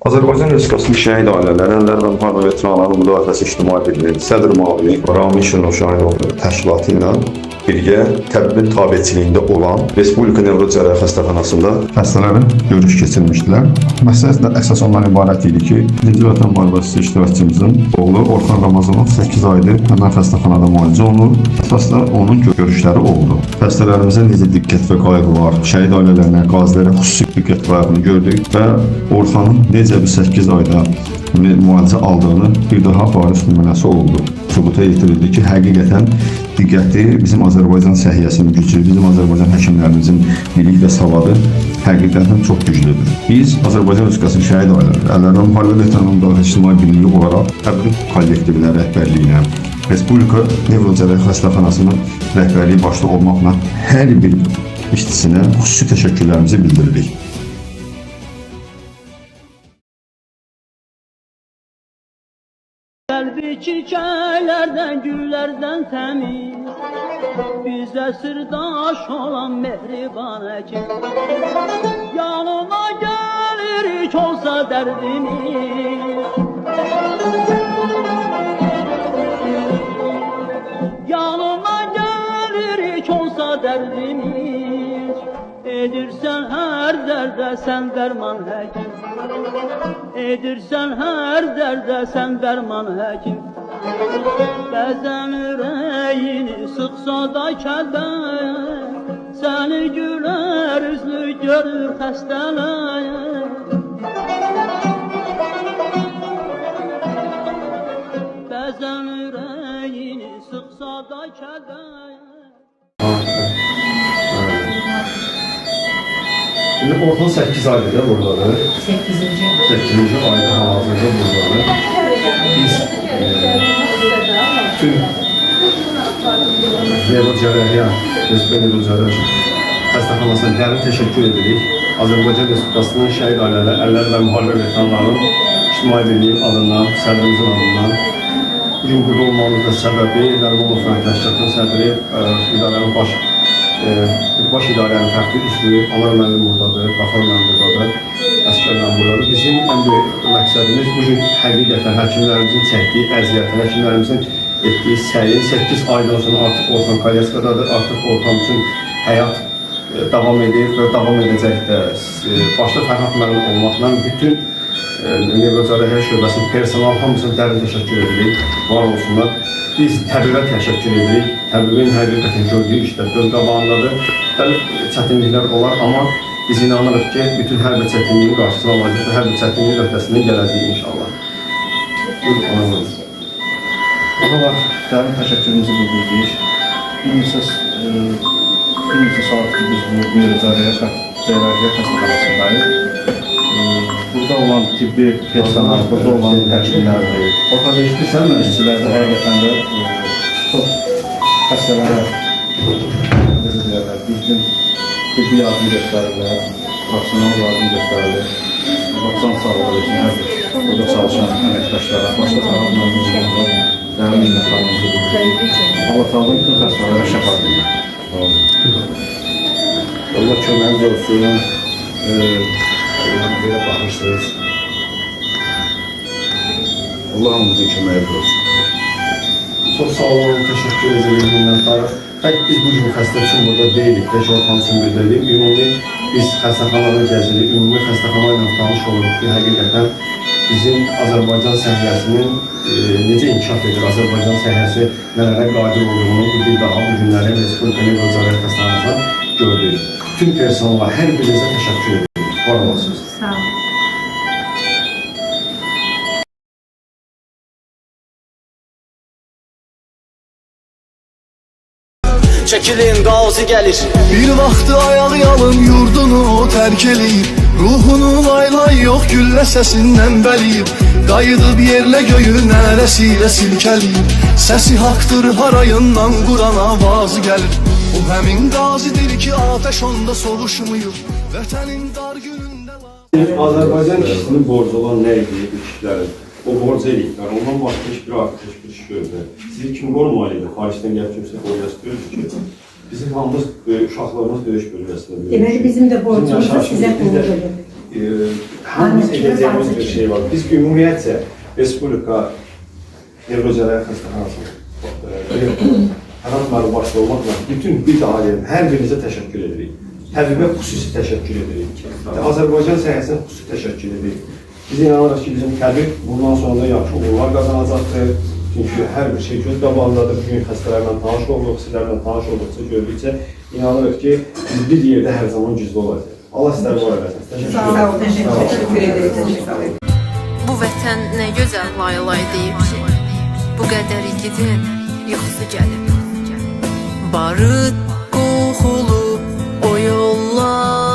Azərbaycan Respublikasının şəhid ailələri, əllər və müharibə veteranları müdafiəsi ictimai birliyi sədr müavini Rami Şirnoşahinov təşkilatı ilə birgə tədbir tabeçiliyində olan Respublika Nevrocərrahiyyə Xəstəxanasında xəstələrin görüş keçirmişdilər. Məsələ əsas ondan ibarət idi ki, 1-ci Vətən müharibəsi iştirakçımızın oğlu Orxan Ramazanov 8 aydır həmən xəstəxanada müalicə olunur. Əsasda onun görüşləri oldu. Xəstələrimizə necə diqqət və qayğı var, şəhid ailələrinə, qazilərə xüsusi diqqət qayğını gördük və Orxanın necə bir 8 ayda müalicə aldığını bir daha bariz nümunəsi oldu. Sübuta yetirildi ki, həqiqətən diqqəti bizim Azərbaycan səhiyyəsinin gücü, bizim Azərbaycan həkimlərimizin bilik və savadı həqiqətən çox güclüdür. Biz Azərbaycan Respublikasının şəhid ailələri, əllər və müharibə veteranları müdafiəsi ictimai birliyi olaraq tədbir kollektivinə rəhbərliyinə, Respublika Nevrocərrahiyyə Xəstəxanasının rəhbərliyi başda olmaqla hər bir işçisinə xüsusi təşəkkürlərimizi bildiririk. Qəlbi çiçəklərdən, güllərdən təmiz, bizə sirdaş olan mehriban həkim. Yanıma gəlirik olsa dərdimiz, yanıma gəlirik olsa dərdimiz. Edirsən hər dərdə sən dərman həkim, edirsən hər dərdə sən dərman həkim. Bəzən ürəyini sıxsa da kəlbə, səni gülər üzlü görür xəstələr. Bəzən ürəyini sıxsa da kəlbə. Şimdi Orxan 8 ayda buradadır. 8-ci ayda hal-hazırda buradadır. Biz tüm Nevrocərrahiyyə, Respublika Nevrocərrahiyyə Xəstəxanasına dərin təşəkkür edirik. Azərbaycan Respublikasının şəhid ailələri, əllər və müharibə veteranlarının ictimai birliyi adından, sədrimizin adından bugün burada olmamızda səbəbi Nərimanov Təşkilatının sədri, idarənin baş idarənin fərqli üzvü, Anar müəllim buradadır, Qafar müəllim buradadır, Əsgər müəllim buradadır. Bizim ən böyük məqsədimiz bugün həqiqətən həkimlərimizin çəkdiyi əziyyətin, həkimlərimizin etdiyi səyin 8 aydan sonra artıq Orxan Kalyaskadadır, artıq Orxan üçün həyat davam edir və davam edəcəkdir. Başda Fərhad müəllim olmaqla bütün Nevrocərrahiyyə şöbəsinin personal hamısına dərin təşəkkür edirik, var olsunlar. Biz təbibə təşəkkür edirik. Təbibin həqiqətən gördüyü işlər göz qabağındadır. Müxtəlif çətinliklər olar, amma biz inanırıq ki, bütün hər bir çətinliyin qarşısına alacaq və hər bir çətinliyin öhdəsindən gələcək inşallah. Burada dərin təşəkkürümüzü bildiririk. Bir neçə saatdır biz bu Nevrocərrahiyyə Xəstəxanasındayıq. Burada olan tibbi personel, burada olan həkimlər, işçilər də həqiqətən də çox xəstələrə düzgün tibbi yardım göstərirlər, profesional yardım göstərilir. Can sağlığı üçün hər bir burada çalışan əməkdaşlara, başda sağlığı müəllimlərə dərin minnətdarlığımızı bildiririk. Allah Teala bütün xəstələrə şəfa verir. Allah köməyiniz olsun. Belə baxırsınız. Allah hamımızın köməyi olsun. Çox sağ olun, təşəkkür edirik minnətdarıq. Tək biz bugün xəstə üçün burada deyilik, Orxan üçün bildirik. Ümumi biz xəstəxanaları gəzirik, ümumi xəstəxana ilə tanış oluruq ki, həqiqətən bizim Azərbaycan səhiyyəsinin necə inkişaf edir, Azərbaycan səhiyyəsi nələrə qadir olduğunu bir daha bu günləri Respublika Nevrocərrahiyyə Xəstəxanasına gördük. Tüm personala, hər birinizə təşəkkür edirik. Var olasınız. Sağ olun. Çəkilin, qazi gəlir. Bir vaxtı ayağı yalın yurdunu tərk eləyib, ruhunu laylay yox güllə səsindən bəliyib, qayıdıb yerlə göyü nərəsilə silkəliyib, səsi haqdır harayından Quran avazı gəlir. O həmin qazidir ki ateş onda soğuşmuyub, vətənin dar günündə Azərbaycan kişisinin borcu olan nə idi bu kişilərin? O borc eləyiblər, ondan başqa heç bir artıq heç bir iş görmür. Sizi kim qorumalıydı? Xaricdən gəlib kimsə qoruya istiyordu ki, bizim hamımız uşaqlarımız döyüş bölgəsində. Deməli bizim də borcumuz sizə qulluq edir. hamımız edəcəyimiz bir şey var. Biz ümumiyyətcə Respublika Nevrologiyalar Xəstəxanasının Hənat başda olmaqla bütün bir daha deyim, hər birinizə təşəkkür edirik. Təbibə xüsusi təşəkkür edirik. Azərbaycan səhiyəsinə xüsusi təşəkkür edirik. Biz inanırıq ki, bizim təbib bundan sonra da yaxşı uğurlar qazanacaqdır. Çünki hər bir şey göz qabağındadır. Bugün xəstələrlə tanış olduq, sizlərlə tanış olduqca, gördükcə inanırıq ki, biz bir yerdə hər zaman güclü olacaq. Allah sizləri var eləsin. Təşəkkür ederim. Bu vətən nə gözəl lay-lay deyib ki, bu qədər igidin yuxusu gəlib. Barıt qoxulub o yollar